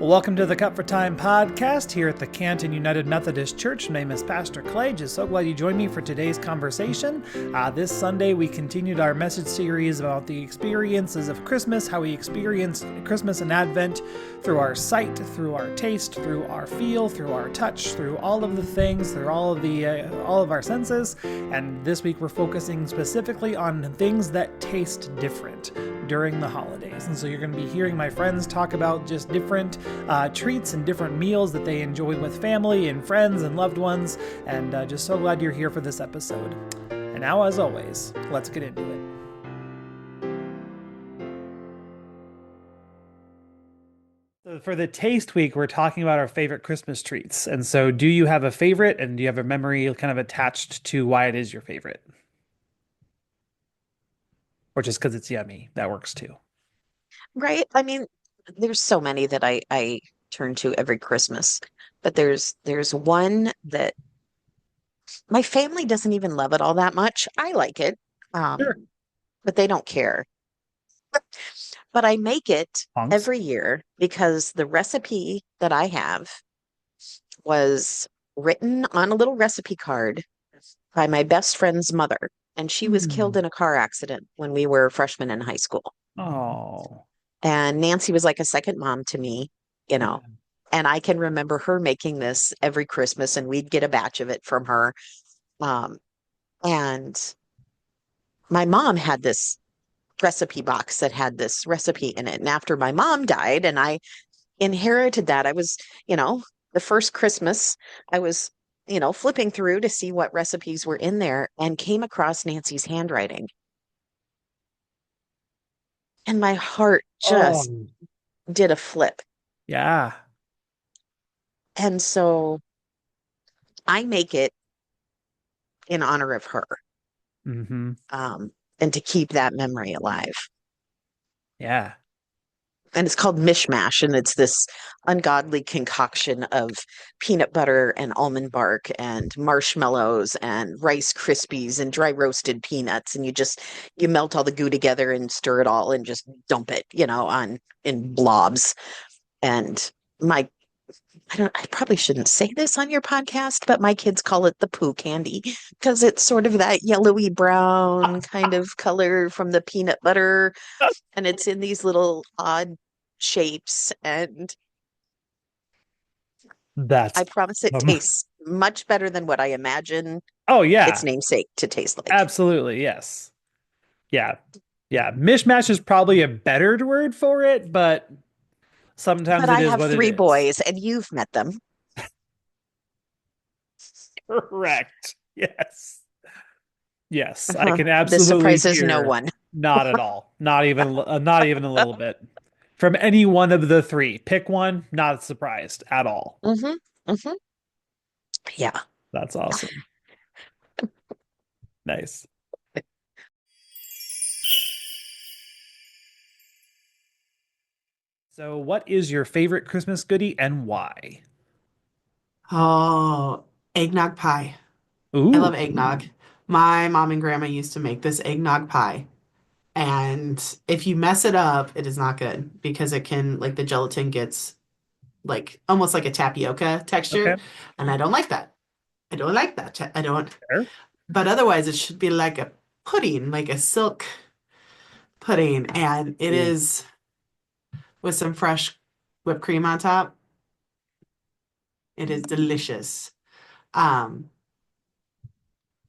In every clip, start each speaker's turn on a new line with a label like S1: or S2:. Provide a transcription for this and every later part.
S1: Welcome to the Cut for Time podcast here at the Canton United Methodist Church. My name is Pastor Clay. Just so glad you joined me for today's conversation. This Sunday, we continued our message series about the experiences of Christmas, how we experience Christmas and Advent through our sight, through our taste, through our feel, through our touch, through all of the things, through all of our senses. And this week, we're focusing specifically on things that taste different during the holidays. And so you're going to be hearing my friends talk about just different treats and different meals that they enjoy with family and friends and loved ones. And just so glad you're here for this episode. And now, as always, let's get into it. So for the Taste Week, we're talking about our favorite Christmas treats. And so do you have a favorite, and do you have a memory kind of attached to why it is your favorite? Or just because it's yummy? That works too.
S2: Right. I mean, there's so many that I turn to every Christmas, but there's one that my family doesn't even love it all that much. I like it,
S1: Sure.
S2: but they don't care. But I make it
S1: Punks.
S2: every year because the recipe that I have was written on a little recipe card by my best friend's mother, and she was killed in a car accident when we were freshmen in high school.
S1: Oh.
S2: And Nancy was like a second mom to me, you
S1: Yeah.
S2: know. And I can remember her making this every Christmas, and we'd get a batch of it from her. Um, and my mom had this recipe box that had this recipe in it. And after my mom died and I inherited that, I was, the first Christmas, I was, flipping through to see what recipes were in there and came across Nancy's handwriting. And my heart just
S1: Oh.
S2: did a flip.
S1: Yeah.
S2: And so I make it in honor of her,
S1: Mm-hmm.
S2: and to keep that memory alive.
S1: Yeah.
S2: And it's called mishmash, and it's this ungodly concoction of peanut butter and almond bark and marshmallows and Rice Krispies and dry roasted peanuts, and you melt all the goo together and stir it all and just dump it, on in blobs. And my I probably shouldn't say this on your podcast, but my kids call it the poo candy because it's sort of that yellowy brown kind of color from the peanut butter, and it's in these little odd shapes. And
S1: That's
S2: I promise it
S1: awesome.
S2: tastes much better than what I imagine
S1: Oh
S2: its
S1: yeah.
S2: namesake to taste like.
S1: Absolutely. Yes. Yeah. Yeah. Mishmash is probably a better word for it, but sometimes
S2: But
S1: it
S2: I
S1: is
S2: have
S1: what it
S2: three
S1: is.
S2: boys, and you've met them.
S1: Correct. Yes. Yes. I
S2: Uh-huh.
S1: can
S2: This
S1: absolutely
S2: surprises no
S1: hear.
S2: one.
S1: Not at all. Not even a little bit. From any one of the three. Pick one, not surprised at all.
S2: Hmm. Hmm. Yeah.
S1: That's awesome. Nice. So, what is your favorite Christmas goodie and why?
S3: Oh, eggnog pie. I
S1: Ooh.
S3: love eggnog. My mom and grandma used to make this eggnog pie. And if you mess it up, it is not good because it can, like, the gelatin gets like almost like a tapioca
S1: Okay.
S3: texture. And I don't like that. I don't like that. I don't.
S1: Fair.
S3: But otherwise, it should be like a pudding, like a silk pudding. And it
S1: Ooh.
S3: is with some fresh whipped cream on top. It is delicious. Um,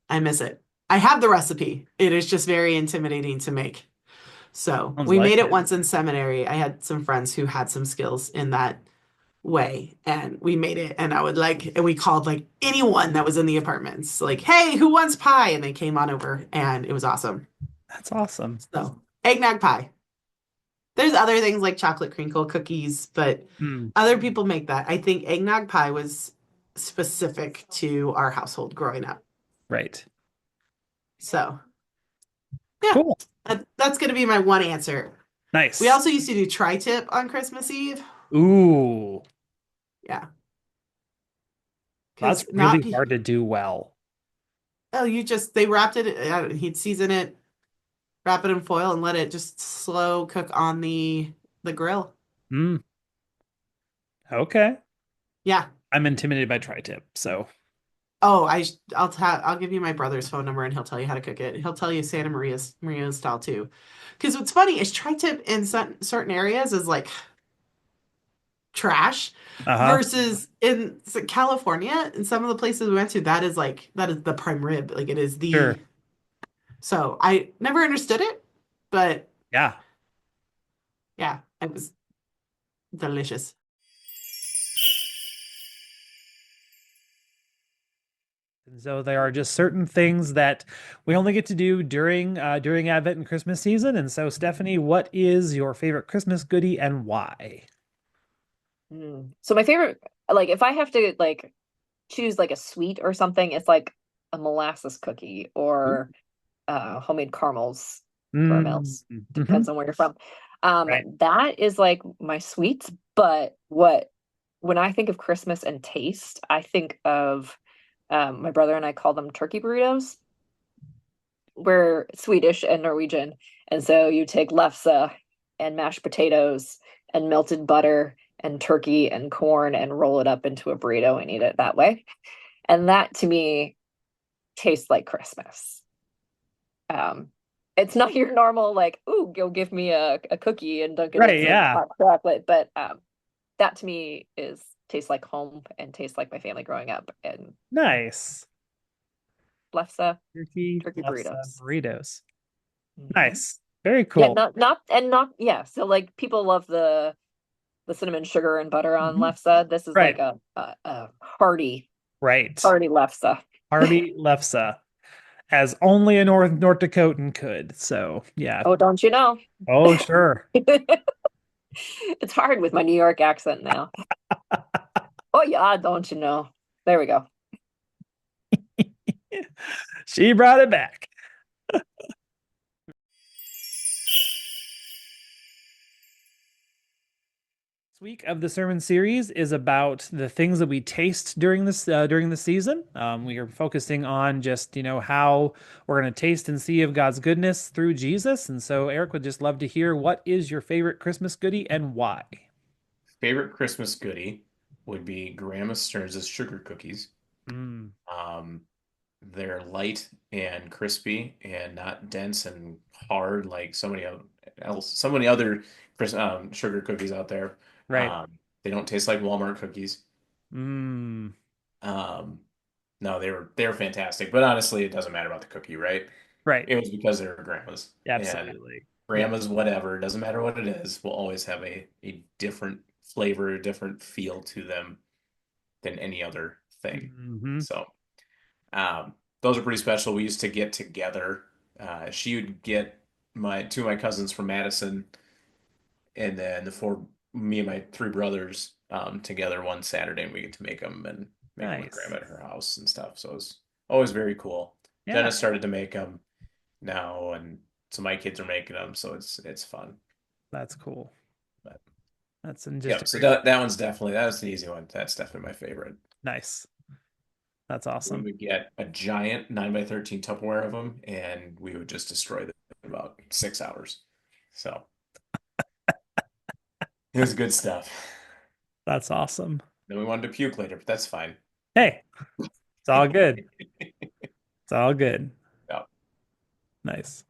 S3: I miss it. I have the recipe. It is just very intimidating to make. So
S1: Sounds
S3: we
S1: like
S3: made it
S1: it.
S3: once in seminary. I had some friends who had some skills in that way, and we made it. And we called like anyone that was in the apartments, like, hey, who wants pie? And they came on over, and it was awesome.
S1: That's awesome.
S3: So eggnog pie. There's other things like chocolate crinkle cookies, but
S1: Hmm.
S3: other people make that. I think eggnog pie was specific to our household growing up.
S1: Right.
S3: So yeah,
S1: Cool.
S3: that's going to be my one answer. We
S1: Nice.
S3: also used to do tri-tip on Christmas Eve.
S1: Ooh.
S3: Yeah.
S1: That's
S3: Because not,
S1: really hard to do well.
S3: oh, they wrapped it, he'd season it, wrap it in foil, and let it just slow cook on the grill.
S1: Mm. Okay.
S3: Yeah.
S1: I'm intimidated by tri-tip, so
S3: Oh, I'll give you my brother's phone number and he'll tell you how to cook it. He'll tell you Santa Maria style too. Because what's funny is tri-tip in certain areas is like trash
S1: uh-huh.
S3: versus in California and some of the places we went to, that is the prime rib. Like it is
S1: Sure.
S3: the so I never understood it, but
S1: Yeah.
S3: yeah, it was delicious.
S1: And so there are just certain things that we only get to do during Advent and Christmas season. And so, Stephanie, what is your favorite Christmas goodie and why?
S4: So my favorite, like if I have to like choose like a sweet or something, it's like a molasses cookie or homemade caramels.
S1: Mm-hmm.
S4: Depends on where you're from.
S1: Right.
S4: That is like my sweets, but when I think of Christmas and taste, I think of my brother and I call them turkey burritos. We're Swedish and Norwegian, and so you take lefse and mashed potatoes and melted butter and turkey and corn and roll it up into a burrito and eat it that way. And that to me tastes like Christmas. Um, it's not your normal like, ooh, go give me a cookie and dunk it in
S1: Right.
S4: some
S1: Yeah.
S4: hot chocolate, but that to me is tastes like home and tastes like my family growing up and
S1: Nice.
S4: lefse
S1: Turkey,
S4: turkey
S1: lefse,
S4: burritos.
S1: burritos.
S4: Mhm.
S1: Nice. Very
S4: Yeah,
S1: cool.
S4: not yeah. So like people love the cinnamon sugar and butter on
S1: Mhm.
S4: lefse. This is like
S1: Right.
S4: a hearty
S1: Right.
S4: hearty lefse.
S1: Hearty lefse, as only a North Dakotan could. So, yeah.
S4: Oh, don't you know?
S1: Oh, sure.
S4: It's hard with my New York accent now. Oh yeah, don't you know? There we go.
S1: She brought it back. This week of the sermon series is about the things that we taste during the season. We are focusing on just how we're going to taste and see of God's goodness through Jesus. And so Eric would just love to hear, what is your favorite Christmas goodie and why?
S5: Favorite Christmas goodie would be Grandma Stearns' sugar cookies.
S1: Mm,
S5: Um, they're light and crispy and not dense and hard like so many other sugar cookies out there.
S1: right.
S5: They don't taste like Walmart cookies.
S1: Mm,
S5: Um, no, they were fantastic. But honestly, it doesn't matter about the cookie, right?
S1: right.
S5: It was because they were grandma's. And
S1: Absolutely. Yeah.
S5: grandma's whatever, doesn't matter what it is, will always have a different flavor, a different feel to them than any other thing.
S1: Hmm.
S5: So those are pretty special. We used to get together. She would get my two of my cousins from Madison, and then me and my three brothers together one Saturday, and we get to make them with
S1: Nice.
S5: grandma at her house and stuff. So it was always very cool.
S1: Yeah,
S5: Jenna started to make them now, and so my kids are making them, so it's fun.
S1: that's cool.
S5: But
S1: That's just a
S5: yep, so
S1: great.
S5: that's an easy one. That's definitely my favorite.
S1: Nice. That's
S5: We
S1: awesome.
S5: would get a giant 9 by 13 Tupperware of them, and we would just destroy them in about 6 hours. So it was good stuff.
S1: That's awesome.
S5: Then we wanted to puke later, but that's fine.
S1: Hey, it's all good. It's all good.
S5: Yeah.
S1: Nice.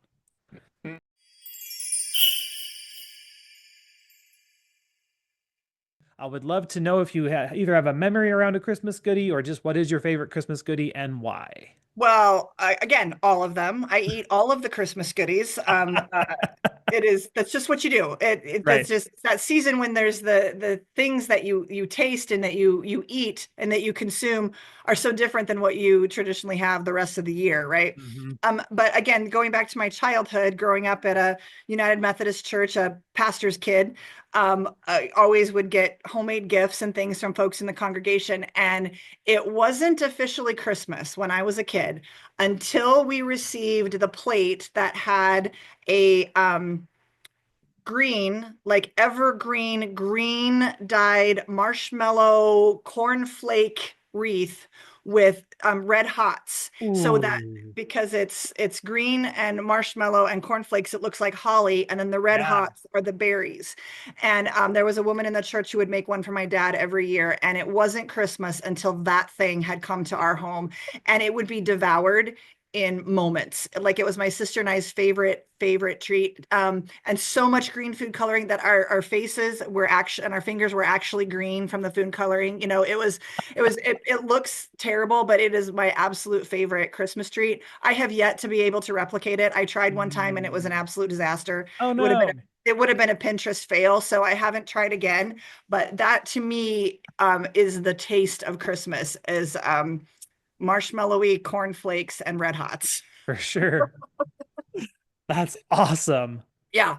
S1: I would love to know if you either have a memory around a Christmas goodie or just what is your favorite Christmas goodie and why.
S6: Well, again, all of them. I eat all of the Christmas goodies. That's just what you do. That's
S1: Right.
S6: just that season when there's the things that you taste and that you eat and that you consume are so different than what you traditionally have the rest of the year, right?
S1: Hmm.
S6: But again, going back to my childhood, growing up at a United Methodist Church, a pastor's kid, I always would get homemade gifts and things from folks in the congregation. And it wasn't officially Christmas when I was a kid until we received the plate that had a green, like evergreen, green dyed marshmallow cornflake wreath with red hots so that
S1: Ooh.
S6: because it's green and marshmallow and cornflakes, it looks like holly, and then the red
S1: Yeah.
S6: hots are the berries. And there was a woman in the church who would make one for my dad every year, and it wasn't Christmas until that thing had come to our home, and it would be devoured in moments. Like, it was my sister and I's favorite treat. And so much green food coloring that our faces were actually, and our fingers were actually green from the food coloring. You know, it looks terrible, but it is my absolute favorite Christmas treat. I have yet to be able to replicate it. I tried one time and it was an absolute disaster.
S1: Oh
S6: It would have
S1: no.
S6: been it would have been a Pinterest fail, so I haven't tried again. But that to me is the taste of Christmas, is marshmallowy cornflakes and red hots.
S1: For sure. That's awesome.
S6: Yeah.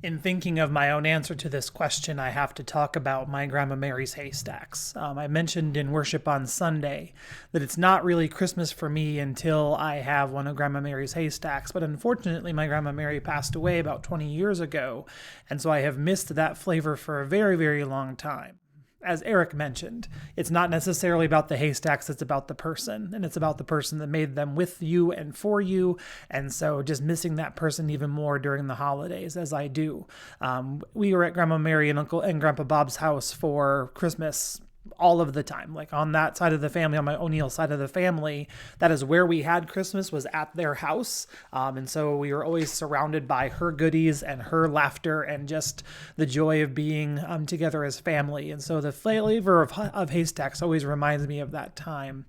S1: In thinking of my own answer to this question, I have to talk about my Grandma Mary's haystacks. I mentioned in worship on Sunday that it's not really Christmas for me until I have one of Grandma Mary's haystacks, but unfortunately my Grandma Mary passed away about 20 years ago, and so I have missed that flavor for a very, very long time. As Eric mentioned, it's not necessarily about the haystacks, it's about the person, and it's about the person that made them with you and for you, and so just missing that person even more during the holidays, as I do. We were at Grandma Mary and Uncle and Grandpa Bob's house for Christmas all of the time. Like, on that side of the family, on my O'Neill side of the family, that is where we had Christmas, was at their house. And so we were always surrounded by her goodies and her laughter and just the joy of being together as family. And so the flavor of haystacks always reminds me of that time.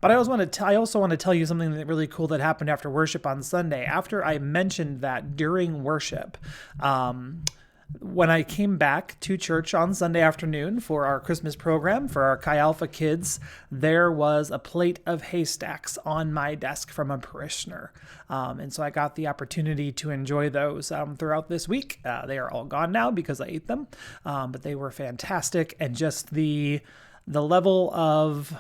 S1: But I also want to tell you something that really cool that happened after worship on Sunday. After I mentioned that during worship, when I came back to church on Sunday afternoon for our Christmas program for our Chi Alpha kids, there was a plate of haystacks on my desk from a parishioner. And so I got the opportunity to enjoy those throughout this week. They are all gone now because I ate them, but they were fantastic. And just the level of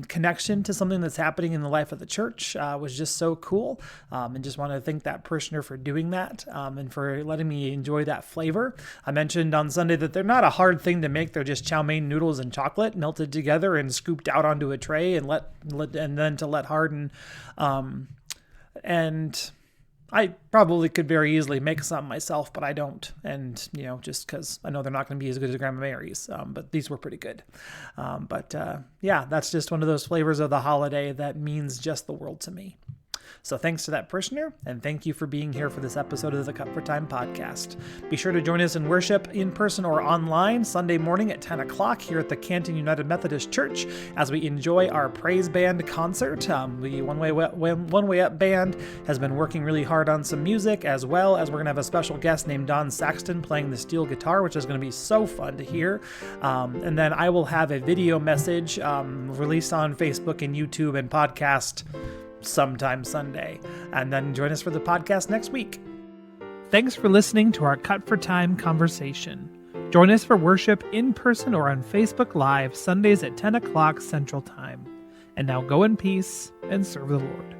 S1: connection to something that's happening in the life of the church was just so cool. And just want to thank that parishioner for doing that and for letting me enjoy that flavor. I mentioned on Sunday that they're not a hard thing to make. They're just chow mein noodles and chocolate melted together and scooped out onto a tray and then to let harden. And I probably could very easily make some myself, but I don't. And, just because I know they're not going to be as good as Grandma Mary's, but these were pretty good. Yeah, that's just one of those flavors of the holiday that means just the world to me. So thanks to that parishioner, and thank you for being here for this episode of the Cut for Time podcast. Be sure to join us in worship in person or online Sunday morning at 10 o'clock here at the Canton United Methodist Church as we enjoy our praise band concert. The One Way Up band has been working really hard on some music, as well as we're going to have a special guest named Don Saxton playing the steel guitar, which is going to be so fun to hear. And then I will have a video message released on Facebook and YouTube and podcast sometime Sunday, and then join us for the podcast next week. Thanks for listening to our Cut for Time conversation. Join us for worship in person or on Facebook Live Sundays at 10 o'clock Central Time. And now go in peace and serve the Lord.